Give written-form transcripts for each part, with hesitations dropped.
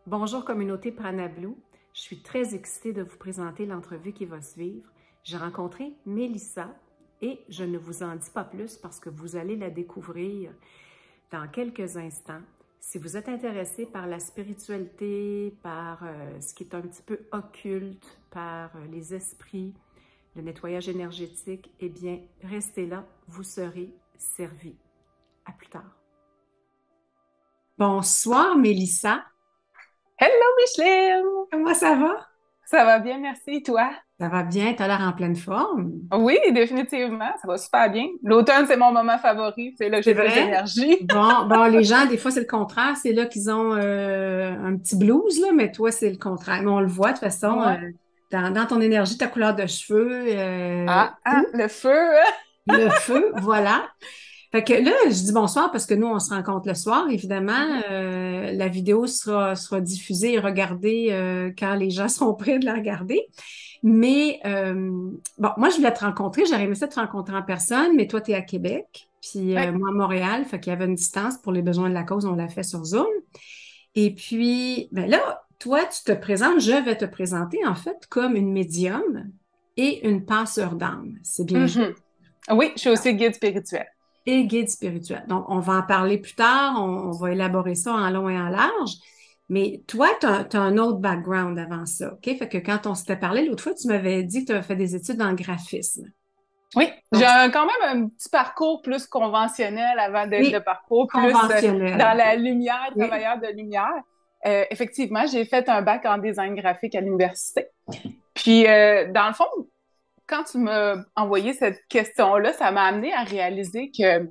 Bonjour communauté Prana Blue, je suis très excitée de vous présenter l'entrevue qui va suivre. J'ai rencontré Mélissa et je ne vous en dis pas plus parce que vous allez la découvrir dans quelques instants. Si vous êtes intéressé par la spiritualité, par ce qui est un petit peu occulte, par les esprits, le nettoyage énergétique, eh bien, restez là, vous serez servi. À plus tard. Bonsoir Mélissa. Hello Micheline! Comment ça va? Ça va bien, merci. Toi? Ça va bien, tu as l'air en pleine forme. Oui, définitivement, ça va super bien. L'automne, c'est mon moment favori. C'est là que C'est j'ai le plus vrai? d'énergie. Bon, les gens, des fois, c'est le contraire. C'est là qu'ils ont un petit blues, là, mais toi, c'est le contraire. Mais on le voit, de toute façon, Ouais. dans ton énergie, ta couleur de cheveux, tout, Le feu, hein? le feu, voilà. Fait que là, je dis bonsoir parce que nous, on se rencontre le soir, évidemment. Mhm. La vidéo sera diffusée et regardée quand les gens seront prêts de la regarder. Mais bon, moi, je voulais te rencontrer. J'aurais aimé ça te rencontrer en personne, mais toi, tu es à Québec, puis Oui. moi à Montréal. Fait qu'il y avait une distance pour les besoins de la cause. On l'a fait sur Zoom. Et puis, ben là, toi, tu te présentes, je vais te présenter en fait comme une médium et une passeur d'âme. C'est bien juste. Mhm. Oui, je suis aussi guide spirituel. Et guide spirituel. Donc, on va en parler plus tard. On va élaborer ça en long et en large. Mais toi, tu as, un autre background avant ça, OK? Fait que quand on s'était parlé l'autre fois, tu m'avais dit que tu avais fait des études en graphisme. Oui, Donc, quand même un petit parcours plus conventionnel avant d'être le oui, parcours plus conventionnel. dans la lumière, Oui, travailleur de lumière. Effectivement, j'ai fait un bac en design graphique à l'université. Puis, dans le fond, quand tu m'as envoyé cette question-là, ça m'a amené à réaliser que,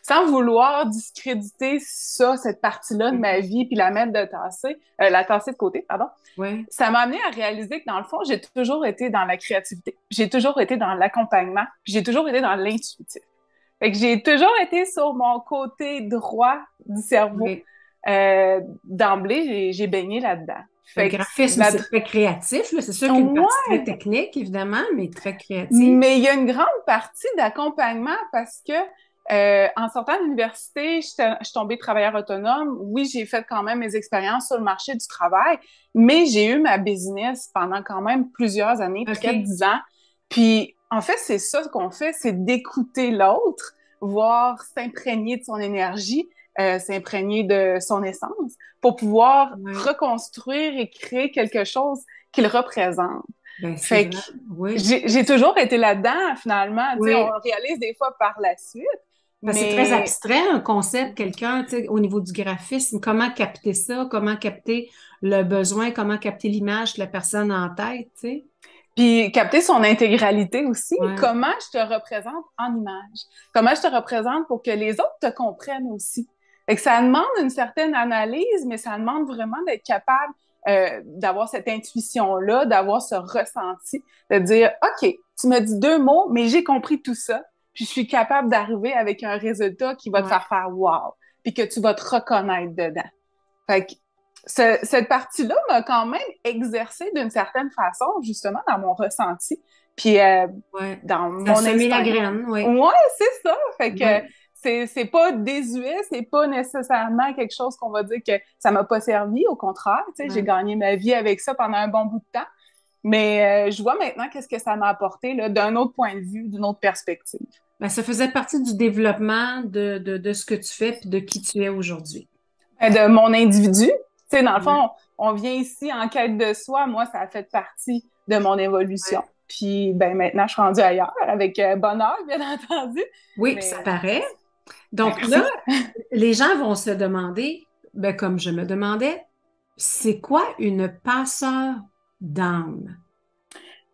sans vouloir discréditer ça, cette partie-là de ma vie, puis la tasser de côté, pardon, oui. ça m'a amené à réaliser que, dans le fond, j'ai toujours été dans la créativité, j'ai toujours été dans l'accompagnement, puis j'ai toujours été dans l'intuitif. Fait que j'ai toujours été sur mon côté droit du cerveau. Oui. D'emblée, j'ai baigné là-dedans. Le Fait que graphisme, c'est très créatif, là. C'est sûr qu'il y a une partie ouais, très technique, évidemment, mais très créative. mais il y a une grande partie d'accompagnement parce que en sortant de l'université, je suis tombée travailleur autonome. Oui, j'ai fait quand même mes expériences sur le marché du travail, mais j'ai eu ma business pendant quand même plusieurs années, près de OK. 10 ans. Puis, en fait, c'est ça qu'on fait, c'est d'écouter l'autre, voir s'imprégner de son énergie, s'imprégner de son essence pour pouvoir Oui. reconstruire et créer quelque chose qu'il représente. Ben, c'est Fait que vrai. Oui. j'ai toujours été là-dedans, finalement. Tu sais, on Oui. réalise des fois par la suite, Parce que c'est très mais abstrait, un concept, quelqu'un, tu sais, au niveau du graphisme, comment capter ça, comment capter le besoin, comment capter l'image que la personne a en tête, tu sais. puis capter son intégralité aussi. Ouais, Comment je te représente en image? Comment je te représente pour que les autres te comprennent aussi? Fait que ça demande une certaine analyse, mais ça demande vraiment d'être capable d'avoir cette intuition-là, d'avoir ce ressenti, de dire, OK, tu m'as dit deux mots, mais j'ai compris tout ça, puis je suis capable d'arriver avec un résultat qui va te ouais. faire wow, puis que tu vas te reconnaître dedans. Fait que cette partie-là m'a quand même exercé d'une certaine façon, justement, dans mon ressenti, puis Ouais. dans Ça a mon semé la instinct. graine, oui. Ouais, c'est ça. Fait que Oui. c'est pas désuet, c'est pas nécessairement quelque chose qu'on va dire que ça m'a pas servi. Au contraire, tu sais, j'ai Ouais. gagné ma vie avec ça pendant un bon bout de temps. Mais je vois maintenant qu'est-ce que ça m'a apporté là, d'un autre point de vue, d'une autre perspective. Ben, ça faisait partie du développement de ce que tu fais et de qui tu es aujourd'hui. De mon individu. Tu sais, dans le Ouais. fond, on vient ici en quête de soi. Moi, ça a fait partie de mon évolution. Ouais. Puis, ben, maintenant, je suis rendue ailleurs avec bonheur, bien entendu. Oui, puis ça Mais, paraît. ben, Donc là, merci. les gens vont se demander, ben, comme je me demandais, c'est quoi une passeur d'âme?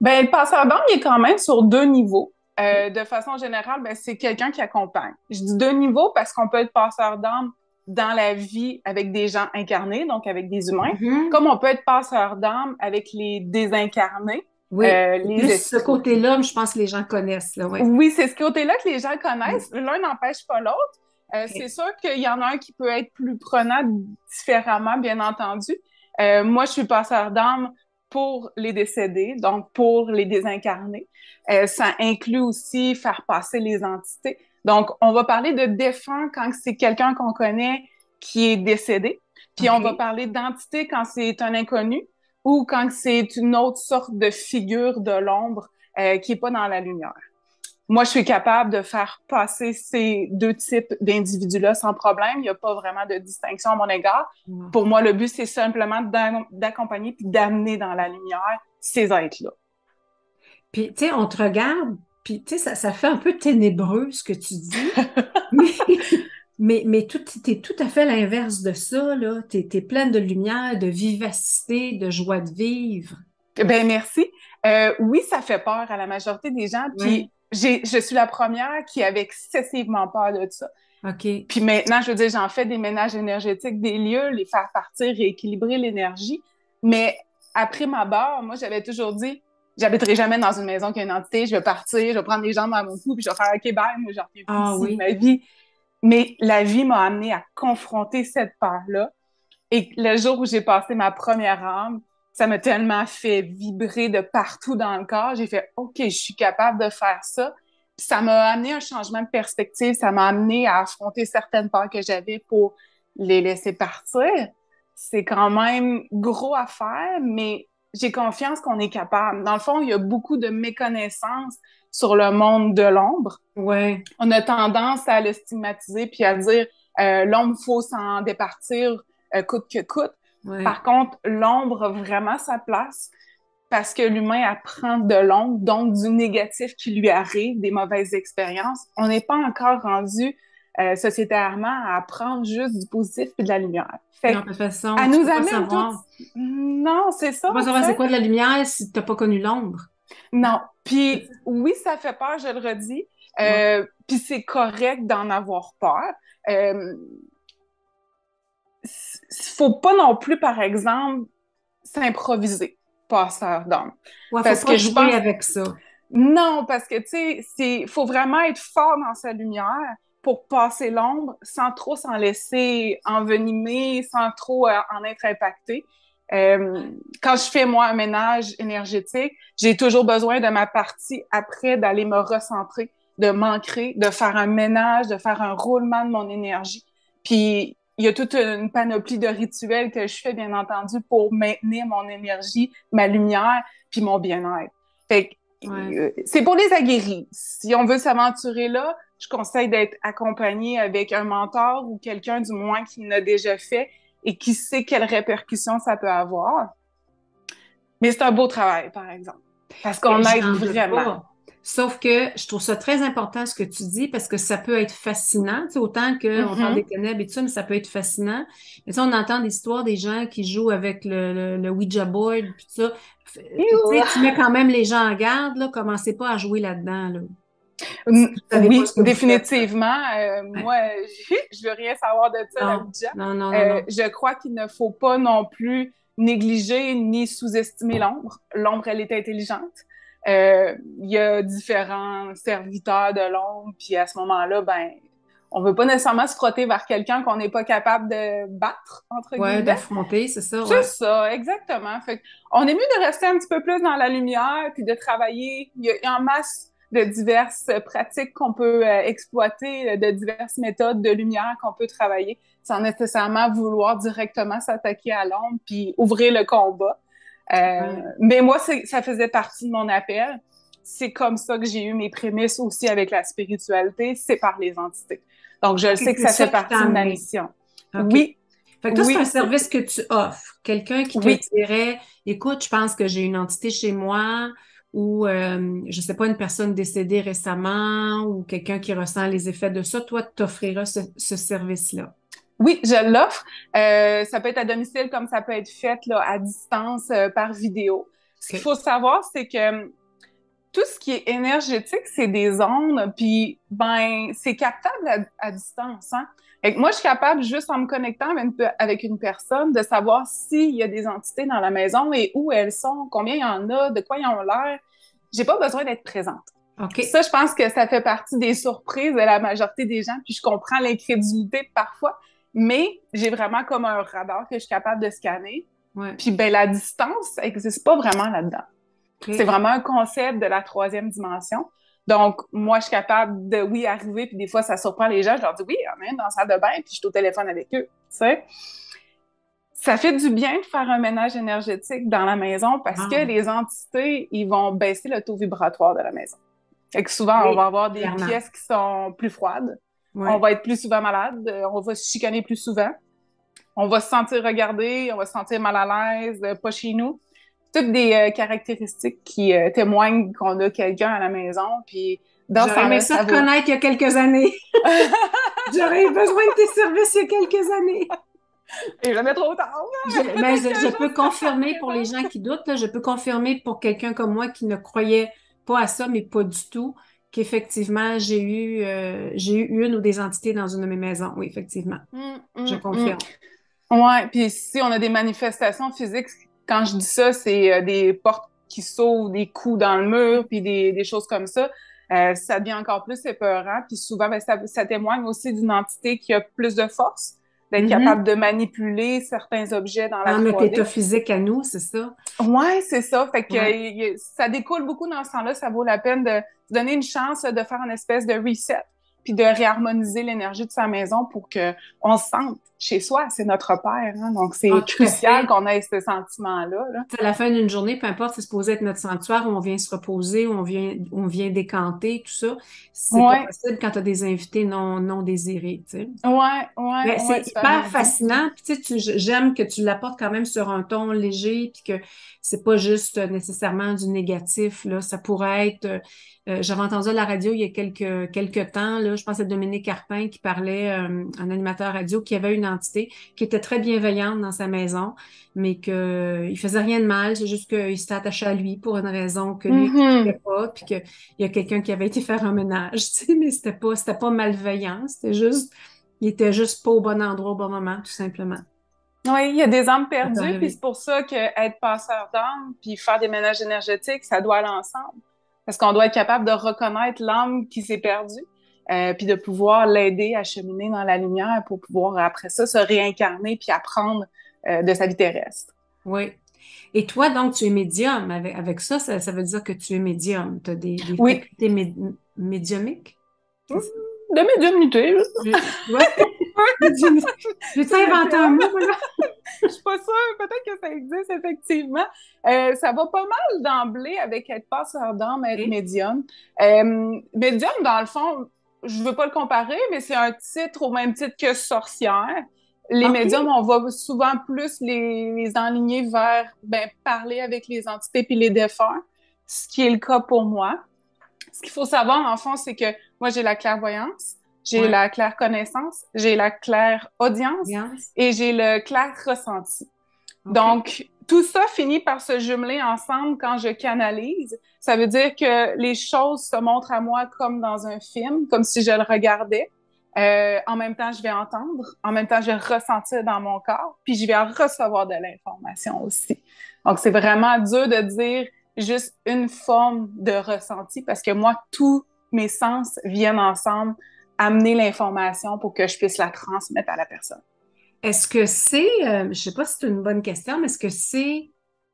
Ben, le passeur d'âme, il est quand même sur deux niveaux. OK? De façon générale, ben, c'est quelqu'un qui accompagne. Je dis deux niveaux parce qu'on peut être passeur d'âme dans la vie avec des gens incarnés, donc avec des humains, Mhm. comme on peut être passeur d'âme avec les désincarnés, Oui, c'est les plus ce esprits. côté-là, je pense que les gens connaissent, là, oui. Oui, c'est ce côté-là que les gens connaissent. L'un n'empêche pas l'autre. C'est OK. sûr qu'il y en a un qui peut être plus prenant différemment, bien entendu. Moi, je suis passeur d'âme pour les décédés, donc pour les désincarnés. Ça inclut aussi faire passer les entités. Donc, on va parler de défunt quand c'est quelqu'un qu'on connaît qui est décédé. Puis on va parler d'entité quand c'est un inconnu ou quand c'est une autre sorte de figure de l'ombre qui est pas dans la lumière. Moi, je suis capable de faire passer ces deux types d'individus-là sans problème. Il n'y a pas vraiment de distinction à mon égard. Pour moi, le but, c'est simplement d'accompagner puis d'amener dans la lumière ces êtres-là. Puis, tu sais, on te regarde, puis, tu sais, ça fait un peu ténébreux ce que tu dis, mais t'es tout à fait l'inverse de ça, là. T'es pleine de lumière, de vivacité, de joie de vivre. Ben merci. Oui, ça fait peur à la majorité des gens, puis je suis la première qui avait excessivement peur de ça. OK. Puis maintenant, je veux dire, j'en fais des ménages énergétiques des lieux, les faire partir, rééquilibrer l'énergie. Mais après ma barre, moi, j'avais toujours dit, j'habiterai jamais dans une maison qui a une entité, je vais partir, je vais prendre les jambes à mon cou, puis je vais faire OK, bye, moi, j'en reviens plus ici de ma vie. Mais la vie m'a amenée à confronter cette peur-là. Et le jour où j'ai passé ma première âme, ça m'a tellement fait vibrer de partout dans le corps. J'ai fait, OK, je suis capable de faire ça. Puis ça m'a amené un changement de perspective. Ça m'a amené à affronter certaines peurs que j'avais pour les laisser partir. C'est quand même gros à faire, mais j'ai confiance qu'on est capable. Dans le fond, il y a beaucoup de méconnaissances sur le monde de l'ombre. Ouais. On a tendance à le stigmatiser puis à dire l'ombre, il faut s'en départir coûte que coûte. Ouais. Par contre, l'ombre a vraiment sa place parce que l'humain apprend de l'ombre, donc du négatif qui lui arrive, des mauvaises expériences. On n'est pas encore rendu sociétairement à apprendre juste du positif et de la lumière. Fait non, de toute façon, elle tu nous peux pas amène savoir. Non, c'est ça. Tu peux pas savoir c'est quoi de la lumière si tu n'as pas connu l'ombre. Non. Puis oui, ça fait peur, je le redis. Puis c'est correct d'en avoir peur. Faut pas non plus, par exemple, s'improviser passeur d'âme. Ouais, parce faut pas que jouer je pense... avec ça. Non, parce que, tu sais, faut vraiment être fort dans sa lumière pour passer l'ombre sans trop s'en laisser envenimer, sans trop en être impacté. Quand je fais, moi, un ménage énergétique, j'ai toujours besoin de ma partie après d'aller me recentrer, de m'ancrer, de faire un ménage, de faire un roulement de mon énergie. Puis, il y a toute une panoplie de rituels que je fais, bien entendu, pour maintenir mon énergie, ma lumière, puis mon bien-être. Fait que c'est pour les aguerris. Si on veut s'aventurer là, je conseille d'être accompagné avec un mentor ou quelqu'un du moins qui l'a déjà fait et qui sait quelles répercussions ça peut avoir. Mais c'est un beau travail, par exemple, parce qu'on aide vraiment. Sauf que je trouve ça très important ce que tu dis parce que ça peut être fascinant, tu sais, autant qu'on parle des ténèbres et tout ça, mais ça peut être fascinant. Et tu sais, on entend des histoires des gens qui jouent avec le Ouija board puis tout ça. Tu sais, tu mets quand même les gens en garde, là, commencez pas à jouer là-dedans, là. Oui, définitivement. Moi, je veux rien savoir de ça, la Ouija. Non. Je crois qu'il ne faut pas non plus négliger ni sous-estimer l'ombre. L'ombre, elle est intelligente. Il y a différents serviteurs de l'ombre, puis à ce moment-là, ben, on veut pas nécessairement se frotter vers quelqu'un qu'on n'est pas capable de battre, entre guillemets. Ouais, d'affronter, c'est ça. C'est ça, exactement. Fait on est mieux de rester un petit peu plus dans la lumière, puis de travailler. Il y a en masse de diverses pratiques qu'on peut exploiter, de diverses méthodes de lumière qu'on peut travailler, sans nécessairement vouloir directement s'attaquer à l'ombre, puis ouvrir le combat. Mais moi, ça faisait partie de mon appel. C'est comme ça que j'ai eu mes prémices aussi avec la spiritualité, c'est par les entités. Donc, je sais que ça fait partie de ma mission. Okay. Oui. Fait que toi, c'est un service que tu offres. Quelqu'un qui te dirait, écoute, je pense que j'ai une entité chez moi, ou, je sais pas, une personne décédée récemment, ou quelqu'un qui ressent les effets de ça, toi, tu t'offriras ce service-là. Oui, je l'offre. Ça peut être à domicile comme ça peut être fait là, à distance par vidéo. Ce qu'il faut savoir, c'est que tout ce qui est énergétique, c'est des ondes, puis ben c'est captable à distance. Hein? Fait que moi, je suis capable, juste en me connectant avec une personne, de savoir s'il y a des entités dans la maison et où elles sont, combien il y en a, de quoi ils ont l'air. J'ai pas besoin d'être présente. Okay. Ça, je pense que ça fait partie des surprises de la majorité des gens, puis je comprends l'incrédulité parfois, mais j'ai vraiment comme un radar que je suis capable de scanner. Ouais. Puis ben la distance, ça n'existe pas vraiment là-dedans. Okay. C'est vraiment un concept de la 3e dimension. Donc, moi, je suis capable de, oui, arriver, puis des fois, ça surprend les gens. Je leur dis, oui, il y en a une dans la salle de bain, puis je suis au téléphone avec eux, tu sais. Ça fait du bien de faire un ménage énergétique dans la maison parce que Ah, les entités, ils vont baisser le taux vibratoire de la maison. Fait que souvent, on va oui, avoir des clairement. pièces qui sont plus froides. On Oui. va être plus souvent malade. On va se chicaner plus souvent. On va se sentir regardé. On va se sentir mal à l'aise, pas chez nous. Toutes des caractéristiques qui témoignent qu'on a quelqu'un à la maison. Puis dans ce J'aurais aimé temps-là, ça ça te vaut. connaître il y a quelques années. J'aurais eu besoin de tes services il y a quelques années. Et jamais trop tard. Mais Peut-être qu'un je jour, peux ça sera confirmer pour les présent. gens qui doutent, là, je peux confirmer pour quelqu'un comme moi qui ne croyait pas à ça, mais pas du tout, qu'effectivement, j'ai eu une ou des entités dans une de mes maisons. Oui, effectivement, Hum, je hum, hum. confirme. Ouais, puis si on a des manifestations physiques, quand je dis ça, c'est des portes qui s'ouvrent, des coups dans le mur, puis des choses comme ça. Ça devient encore plus épeurant. Puis souvent, ben, ça témoigne aussi d'une entité qui a plus de force, d'être capable Mhm. de manipuler certains objets dans la Dans notre état 3D. physique à nous, c'est ça? Ouais, c'est ça. Fait que Ouais. ça découle beaucoup dans ce temps-là. Ça vaut la peine de se donner une chance de faire une espèce de reset, puis de réharmoniser l'énergie de sa maison pour que on se sente chez soi. C'est notre père, hein? Donc Ah, c'est tout à crucial fait. qu'on ait ce sentiment-là, là. À la fin d'une journée, peu importe, c'est supposé être notre sanctuaire où on vient se reposer, où on vient décanter, tout ça. C'est pas Ouais, possible quand tu as des invités non désirés, tu sais. ouais, Mais ouais, c'est super hyper bien dit. fascinant. Puis, tu sais, j'aime que tu l'apportes quand même sur un ton léger, puis que c'est pas juste nécessairement du négatif, là. Ça pourrait être. J'avais entendu à la radio il y a quelques temps, là, je pense que c'est Dominique Carpin qui parlait, un animateur radio, qui avait une entité qui était très bienveillante dans sa maison, mais que il faisait rien de mal. C'est juste qu'il s'était attaché à lui pour une raison que lui Mhm. n'expliquait pas, puis qu'il y a quelqu'un qui avait été faire un ménage, tu sais, mais c'était pas malveillant, c'était juste il était juste pas au bon endroit au bon moment, tout simplement. Oui, il y a des âmes Ça peut perdues, puis c'est arriver. pour ça que être passeur d'âme, puis faire des ménages énergétiques, ça doit aller ensemble. Parce qu'on doit être capable de reconnaître l'âme qui s'est perdue, puis de pouvoir l'aider à cheminer dans la lumière pour pouvoir, après ça, se réincarner puis apprendre de sa vie terrestre. Oui. Et toi, donc, tu es médium. Avec ça, ça veut dire que tu es médium. Tu as des Oui, facultés médiumiques. C'est ça? de médiumnité, là. Ouais. Médiumnique. J'ai-tu Ça inventé un dépend. mot, là? Je suis pas sûre, peut-être que ça existe effectivement. Ça va pas mal d'emblée avec être passeur d'âme, être OK. médium. Médium, dans le fond, je veux pas le comparer, mais c'est un titre au même titre que sorcière. Les médiums, OK. on va souvent plus les enligner vers ben, parler avec les entités puis les défunts, ce qui est le cas pour moi. Ce qu'il faut savoir, en fond, c'est que moi, j'ai la clairvoyance, j'ai Ouais. la claire connaissance, j'ai la claire audience Alliance. et j'ai le clair ressenti. OK. Donc, tout ça finit par se jumeler ensemble quand je canalise. Ça veut dire que les choses se montrent à moi comme dans un film, comme si je le regardais. En même temps, je vais entendre, en même temps, je vais ressentir dans mon corps, puis je vais recevoir de l'information aussi. Donc, c'est vraiment dur de dire juste une forme de ressenti parce que moi, tous mes sens viennent ensemble amener l'information pour que je puisse la transmettre à la personne. Est-ce que je sais pas si c'est une bonne question, mais est-ce que c'est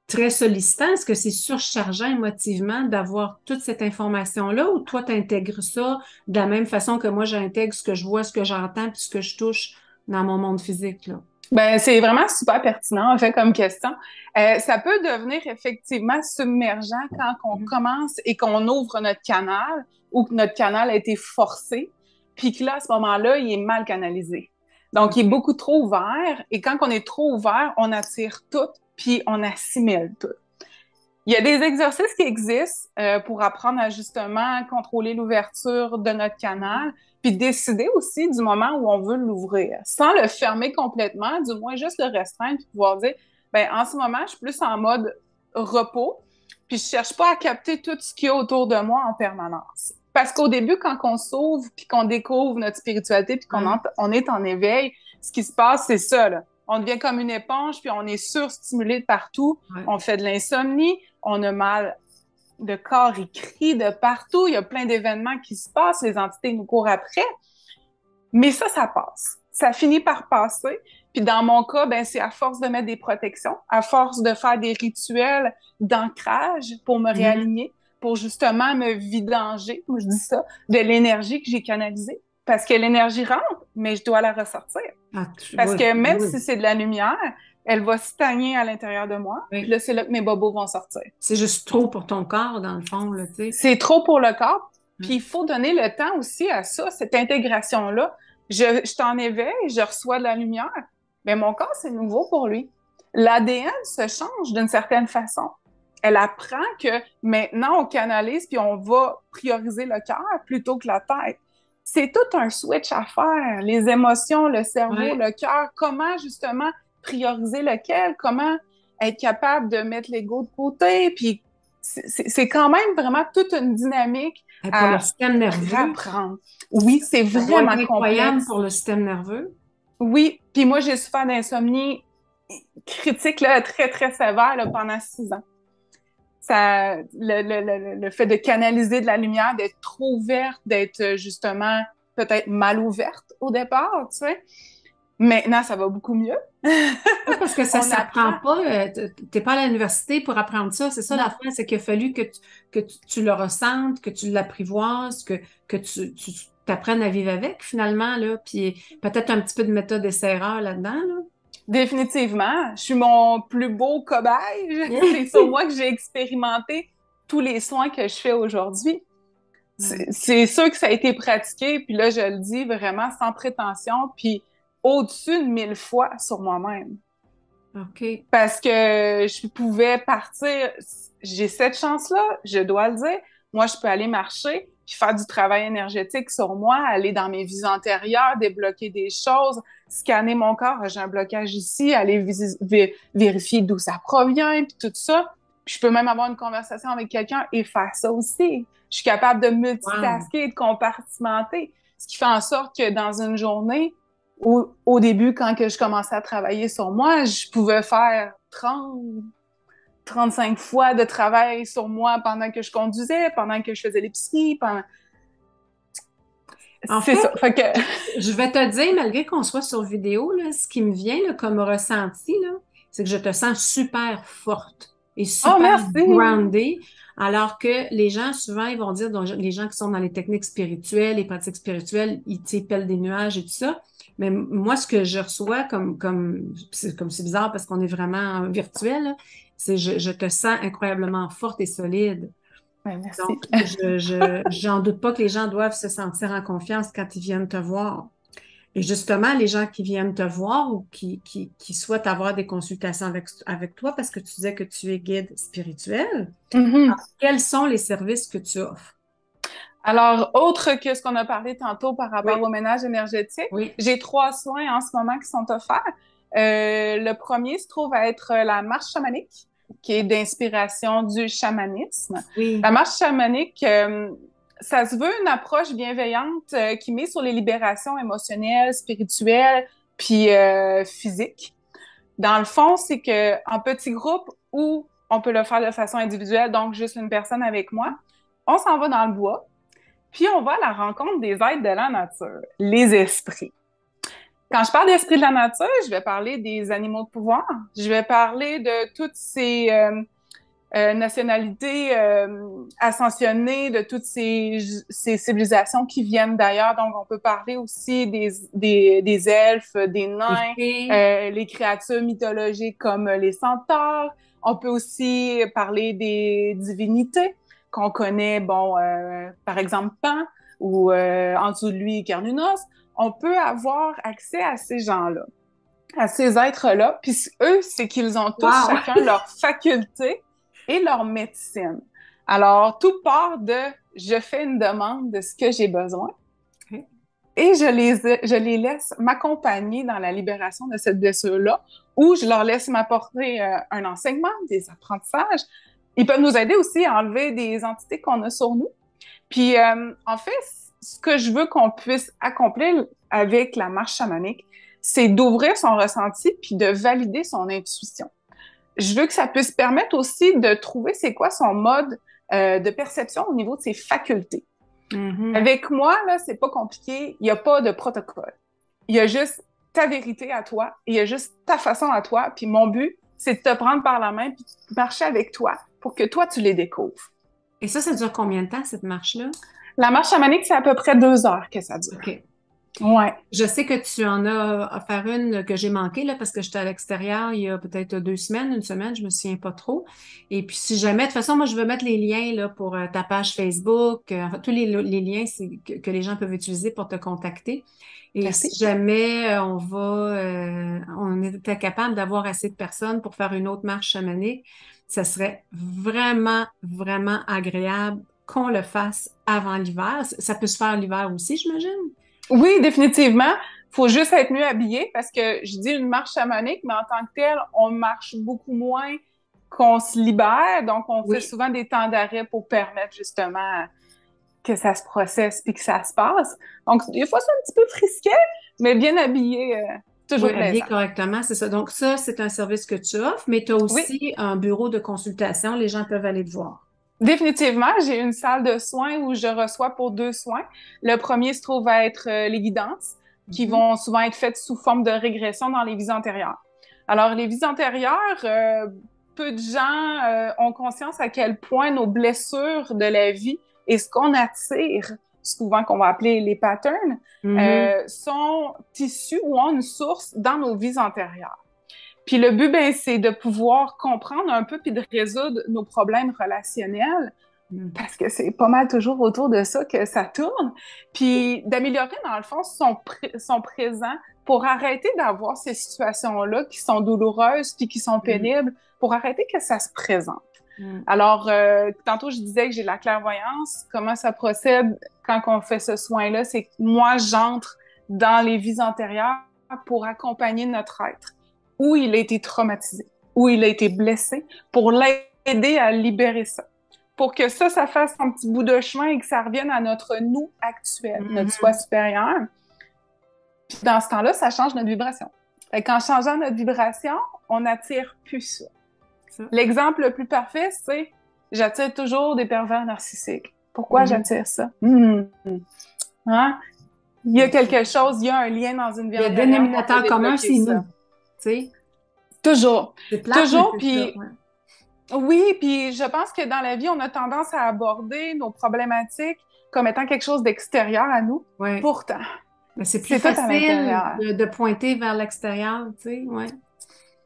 très sollicitant? Est-ce que c'est surchargeant émotivement d'avoir toute cette information-là ou toi, tu intègres ça de la même façon que moi, j'intègre ce que je vois, ce que j'entends, puis ce que je touche dans mon monde physique, là? Ben, c'est vraiment super pertinent, en fait, comme question. Ça peut devenir effectivement submergent quand on Mhm. commence et qu'on ouvre notre canal ou que notre canal a été forcé, puis que là, à ce moment-là, il est mal canalisé. Donc, il est OK. beaucoup trop ouvert et quand on est trop ouvert, on attire tout, puis on assimile tout. Il y a des exercices qui existent pour apprendre à justement contrôler l'ouverture de notre Mhm. canal, puis décider aussi du moment où on veut l'ouvrir, sans le fermer complètement, du moins juste le restreindre, puis pouvoir dire, ben en ce moment, je suis plus en mode repos, puis je cherche pas à capter tout ce qu'il y a autour de moi en permanence. Parce qu'au début, quand on s'ouvre, puis qu'on découvre notre spiritualité, puis Ouais. on est en éveil, ce qui se passe, c'est ça, là. On devient comme une éponge, puis on est surstimulé de partout. Ouais. On fait de l'insomnie, on a mal de corps, il crie de partout, il y a plein d'événements qui se passent, les entités nous courent après, mais ça passe. Ça finit par passer. Puis dans mon cas, ben c'est à force de mettre des protections, à force de faire des rituels d'ancrage pour me Mhm. réaligner, pour justement me vidanger, comme je dis ça, de l'énergie que j'ai canalisée. Parce que l'énergie rentre, mais je dois la ressortir. Ah, Parce oui, que même oui. si c'est de la lumière, elle va stagner à l'intérieur de moi. Oui. Puis là, c'est là que mes bobos vont sortir. C'est juste trop pour ton corps, dans le fond, là, tu sais. C'est trop pour le corps. Ouais. Puis il faut donner le temps aussi à ça, cette intégration-là. Je t'en éveille, je reçois de la lumière, mais mon corps, c'est nouveau pour lui. L'ADN se change d'une certaine façon. Elle apprend que maintenant, on canalise puis on va prioriser le cœur plutôt que la tête. C'est tout un switch à faire. Les émotions, le cerveau, Ouais. le cœur, comment justement prioriser lequel, comment être capable de mettre l'ego de côté, puis c'est quand même vraiment toute une dynamique Et pour le à système nerveux, apprendre. Oui, c'est ça doit être vraiment incroyable complexe. pour le système nerveux. Oui, puis moi, j'ai souffert d'insomnie critique, là, très, très sévère là, pendant 6 ans. Ça, le fait de canaliser de la lumière, d'être trop ouverte, d'être justement peut-être mal ouverte au départ, tu sais. Maintenant, ça va beaucoup mieux. Oui, parce que ça On s'apprend apprend. pas. T'es pas à l'université pour apprendre ça. C'est ça Non, l'affaire, c'est qu'il a fallu que tu le ressentes, que tu l'apprivoises, que tu t'apprennes à vivre avec finalement, là. Puis peut-être un petit peu de méthode essai-erreur là-dedans, là. définitivement. Je suis mon plus beau cobaye. C'est sur moi que j'ai expérimenté tous les soins que je fais aujourd'hui. C'est sûr que ça a été pratiqué, puis là, je le dis vraiment sans prétention, puis au-dessus de 1000 fois sur moi-même. OK. Parce que je pouvais partir, j'ai cette chance-là, je dois le dire. Moi, je peux aller marcher, puis faire du travail énergétique sur moi, aller dans mes vies antérieures, débloquer des choses, scanner mon corps, j'ai un blocage ici, aller vérifier d'où ça provient, puis tout ça. Puis je peux même avoir une conversation avec quelqu'un et faire ça aussi. Je suis capable de Wow. multitasker, de compartimenter, ce qui fait en sorte que dans une journée, au début, quand que je commençais à travailler sur moi, je pouvais faire 35 fois de travail sur moi pendant que je conduisais, pendant que je faisais l'épicerie, pendant... En C'est fait, ça. Fait que... je vais te dire, malgré qu'on soit sur vidéo, là, ce qui me vient là, comme ressenti, là, c'est que je te sens super forte et Oh, super merci! grounded, alors que les gens, souvent, ils vont dire, donc, les gens qui sont dans les techniques spirituelles, les pratiques spirituelles, ils, tu sais, pèlent des nuages et tout ça. Mais moi, ce que je reçois c'est bizarre parce qu'on est vraiment en virtuel, là, c'est je te sens incroyablement forte et solide. Ben, merci. Donc, j'en doute pas que les gens doivent se sentir en confiance quand ils viennent te voir. Et justement, les gens qui viennent te voir ou qui souhaitent avoir des consultations avec toi parce que tu disais que tu es guide spirituel, Mhm. quels sont les services que tu offres? Alors, autre que ce qu'on a parlé tantôt par rapport Oui, au ménage énergétique, oui, j'ai 3 soins en ce moment qui sont offerts. Le premier se trouve à être la marche chamanique, qui est d'inspiration du chamanisme. La oui. marche chamanique, ça se veut une approche bienveillante qui met sur les libérations émotionnelles, spirituelles, puis physiques. Dans le fond, c'est que en petit groupe ou on peut le faire de façon individuelle, donc juste une personne avec moi, on s'en va dans le bois. Puis on va à la rencontre des êtres de la nature, les esprits. Quand je parle d'esprits de la nature, je vais parler des animaux de pouvoir, je vais parler de toutes ces nationalités ascensionnées, de toutes ces civilisations qui viennent d'ailleurs. Donc on peut parler aussi des elfes, des Les nains, filles. les créatures mythologiques comme les centaures. On peut aussi parler des divinités qu'on connaît, bon, par exemple Pan ou en dessous de lui Carnunos. On peut avoir accès à ces gens-là, à ces êtres-là. Puis eux, c'est qu'ils ont tous Wow! chacun leur faculté et leur médecine. Alors, tout part de je fais une demande de ce que j'ai besoin OK. et je les laisse m'accompagner dans la libération de cette blessure-là ou je leur laisse m'apporter un enseignement, des apprentissages. Ils peuvent nous aider aussi à enlever des entités qu'on a sur nous. Puis, en fait, ce que je veux qu'on puisse accomplir avec la marche chamanique, c'est d'ouvrir son ressenti puis de valider son intuition. Je veux que ça puisse permettre aussi de trouver c'est quoi son mode de perception au niveau de ses facultés. Mhm. Avec moi, là, c'est pas compliqué. Il n'y a pas de protocole. Il y a juste ta vérité à toi. Il y a juste ta façon à toi. Puis mon but, c'est de te prendre par la main puis de marcher avec toi pour que toi, tu les découvres. Et ça dure combien de temps, cette marche-là? La marche chamanique, c'est à peu près 2 heures que ça dure. OK. Ouais. Je sais que tu en as offert une que j'ai manquée là, parce que j'étais à l'extérieur il y a peut-être 2 semaines, une semaine, je me souviens pas trop. Et puis si jamais, de toute façon, moi je veux mettre les liens là, pour ta page Facebook, enfin, tous les liens que les gens peuvent utiliser pour te contacter. Et si Merci. jamais on était capable d'avoir assez de personnes pour faire une autre marche chamanique, ça serait vraiment, vraiment agréable qu'on le fasse avant l'hiver. Ça peut se faire l'hiver aussi, j'imagine. Oui, définitivement. Faut juste être mieux habillé parce que je dis une marche chamanique, mais en tant que telle, on marche beaucoup moins qu'on se libère. Donc, on fait Oui. souvent des temps d'arrêt pour permettre justement que ça se processe puis que ça se passe. Donc, des fois, c'est un petit peu frisquet, mais bien habillé, Oui, toujours habillé plaisant. correctement, c'est ça. Donc, ça, c'est un service que tu offres, mais tu as Oui, aussi un bureau de consultation. Les gens peuvent aller te voir. définitivement. J'ai une salle de soins où je reçois pour 2 soins. Le premier se trouve à être les guidances, qui Mhm. vont souvent être faites sous forme de régression dans les vies antérieures. Alors, les vies antérieures, peu de gens ont conscience à quel point nos blessures de la vie et ce qu'on attire, souvent qu'on va appeler les patterns, Mhm. sont issus ou ont une source dans nos vies antérieures. Puis le but, ben, c'est de pouvoir comprendre un peu puis de résoudre nos problèmes relationnels Mhm. parce que c'est pas mal toujours autour de ça que ça tourne, puis d'améliorer, dans le fond, son présent pour arrêter d'avoir ces situations-là qui sont douloureuses puis qui sont Mhm. pénibles, pour arrêter que ça se présente. Mhm. Alors, tantôt, je disais que j'ai la clairvoyance. Comment ça procède quand on fait ce soin-là? C'est que moi, j'entre dans les vies antérieures pour accompagner notre être, où il a été traumatisé, où il a été blessé, pour l'aider à libérer ça pour que ça fasse un petit bout de chemin et que ça revienne à notre nous actuel, notre soi Mhm. supérieur. Puis dans ce temps-là, ça change notre vibration. Fait qu'en changeant notre vibration, on n'attire plus ça. Ça. L'exemple le plus parfait, c'est j'attire toujours des pervers narcissiques. Pourquoi Mhm. j'attire ça? Hein? Il y a quelque chose, il y a un lien dans une vie Le antérieure, on veut dénominateur commun, débloquer c'est ça. nous. Tu sais, Toujours. c'est plate, mais Toujours, c'est ça. puis Ouais. oui, puis je pense que dans la vie, on a tendance à aborder nos problématiques comme étant quelque chose d'extérieur à nous. Ouais. Pourtant, Mais c'est plus c'est tout à facile l'intérieur. de pointer vers l'extérieur, tu sais. Ouais.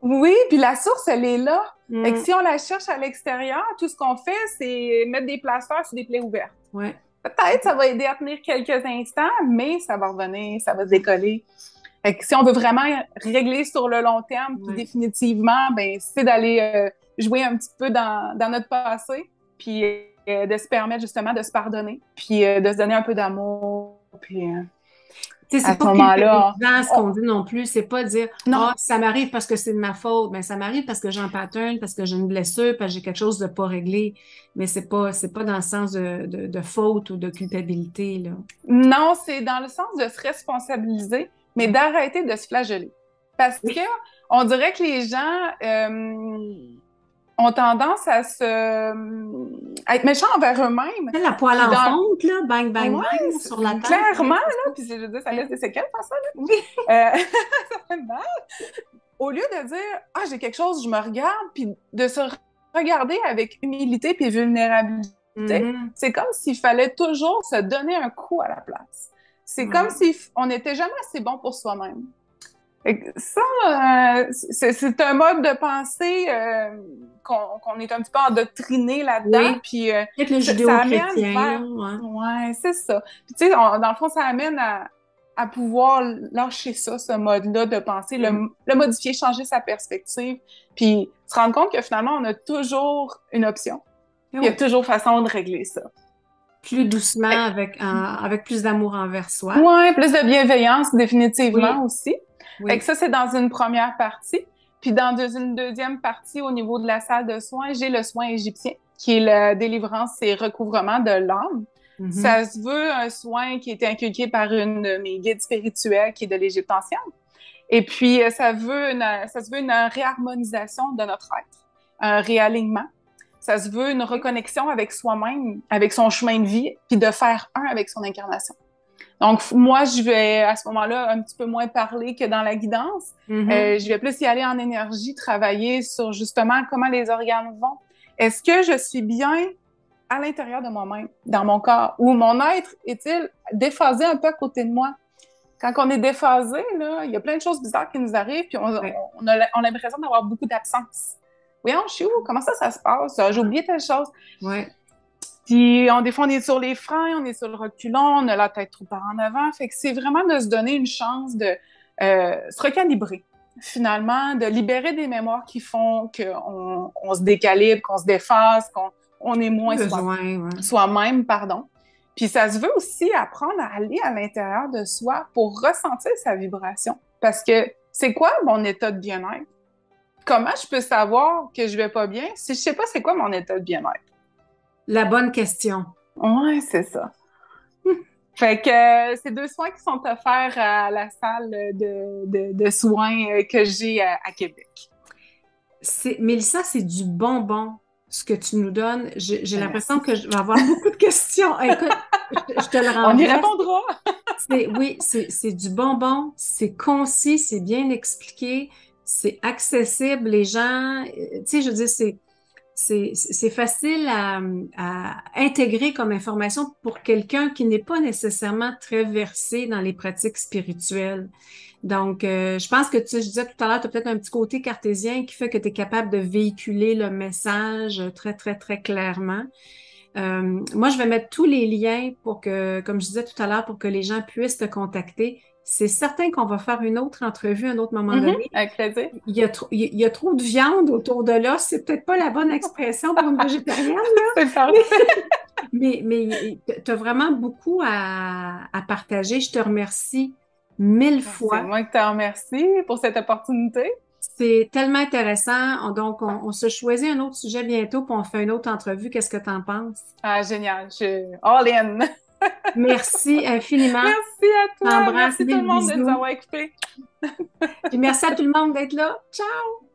Oui, puis la source, elle est là. Fait que Mhm. si on la cherche à l'extérieur, tout ce qu'on fait, c'est mettre des plasteurs sur des plaies ouvertes. Ouais. Peut-être ça va aider à tenir quelques instants, mais ça va revenir, ça va se décoller. Fait que si on veut vraiment régler sur le long terme, puis Ouais. définitivement, ben, c'est d'aller jouer un petit peu dans notre passé, puis de se permettre justement de se pardonner, puis de se donner un peu d'amour, puis Tu sais, c'est à ce pas moment-là, culpabilisant ce on... qu'on dit non plus. C'est pas dire, non, ah, ça m'arrive parce que c'est de ma faute. Mais ça m'arrive parce que j'ai un pattern, parce que j'ai une blessure, parce que j'ai quelque chose de pas réglé. Mais c'est pas dans le sens de faute ou de culpabilité, là. non, c'est dans le sens de se responsabiliser, mais Mm. d'arrêter de se flageller. Parce que Oui. on dirait que les gens ont tendance à être méchants envers eux-mêmes. La poêle Puis en dans, fonte, là, bang, bang, ouais, bang, sur la tête. clairement, Oui, c'est là, ça. puis je veux dire, ça Ouais. laisse des séquelles, faire ça, Oui. là. Ça fait mal. Au lieu de dire, ah, j'ai quelque chose, je me regarde, puis de se regarder avec humilité puis vulnérabilité, Mhm. c'est comme s'il fallait toujours se donner un coup à la place. C'est comme Ouais. si on n'était jamais assez bon pour soi-même. Ça, c'est un mode de pensée qu'on est un petit peu endoctriné là-dedans, Oui. puis Peut-être le ça amène judéo-chrétien, là. vers... Ouais. Ouais, c'est ça. Puis tu sais, dans le fond, ça amène à pouvoir lâcher ça, ce mode-là de penser, Mm. le modifier, changer sa perspective, puis se rendre compte que finalement, on a toujours une option. Eh Il y a oui. toujours façon de régler ça. Plus doucement, Fait avec plus d'amour envers soi. Ouais, plus de bienveillance définitivement Oui, aussi. Fait que oui. ça, c'est dans une première partie. Puis dans une deuxième partie, au niveau de la salle de soins, j'ai le soin égyptien, qui est la délivrance et recouvrement de l'âme. Mhm. Ça se veut un soin qui a été inculqué par une de mes guides spirituels qui est de l'Égypte ancienne. Et puis, ça se veut une réharmonisation de notre être, un réalignement. Ça se veut une reconnexion avec soi-même, avec son chemin de vie, puis de faire un avec son incarnation. Donc, moi, je vais à ce moment-là un petit peu moins parler que dans la guidance. Mhm. Je vais plus y aller en énergie, travailler sur justement comment les organes vont. Est-ce que je suis bien à l'intérieur de moi-même, dans mon corps, ou mon être est-il déphasé un peu à côté de moi? Quand on est déphasé, là, il y a plein de choses bizarres qui nous arrivent, puis Ouais. on a l'impression d'avoir beaucoup d'absence. Voyons, je suis où? Comment ça se passe? J'ai oublié telle chose. Ouais. Puis, des fois, on est sur les freins, on est sur le reculon, on a la tête trop par en avant. Fait que c'est vraiment de se donner une chance de se recalibrer, finalement, de libérer des mémoires qui font qu'on se décalibre, qu'on se déphase, qu'on est moins Besoin, ouais. soi-même, pardon. Puis ça se veut aussi apprendre à aller à l'intérieur de soi pour ressentir sa vibration. Parce que c'est quoi mon état de bien-être? Comment je peux savoir que je vais pas bien si je sais pas c'est quoi mon état de bien-être? La bonne question. Ouais, c'est ça. Fait que c'est 2 soins qui sont offerts à la salle de soins que j'ai à Québec. Mélissa, c'est du bonbon, ce que tu nous donnes. J'ai l'impression Merci. que je vais avoir beaucoup de questions. Écoute, je te le On y renvoie. répondra. Oui, c'est du bonbon, c'est concis, c'est bien expliqué, c'est accessible. Les gens, tu sais, je veux dire, c'est facile à intégrer comme information pour quelqu'un qui n'est pas nécessairement très versé dans les pratiques spirituelles. Donc, je pense que je disais tout à l'heure, tu as peut-être un petit côté cartésien qui fait que tu es capable de véhiculer le message très, très, très clairement. Moi, je vais mettre tous les liens pour que, comme je disais tout à l'heure, pour que les gens puissent te contacter. C'est certain qu'on va faire une autre entrevue à un autre moment donné. Avec plaisir. Il y a trop de viande autour de l'os. C'est peut-être pas la bonne expression pour une végétarienne, C'est parfait. mais tu as vraiment beaucoup à partager. Je te remercie 1000 C'est fois. moi qui te remercie pour cette opportunité. C'est tellement intéressant. Donc, on se choisit un autre sujet bientôt, puis on fait une autre entrevue. Qu'est-ce que tu en penses? Ah, génial. Je suis all in. Merci infiniment. Merci à toi. T'embrasse, Merci tout le mille monde de nous bisous. avoir écoutés. Puis merci à tout le monde d'être là. Ciao!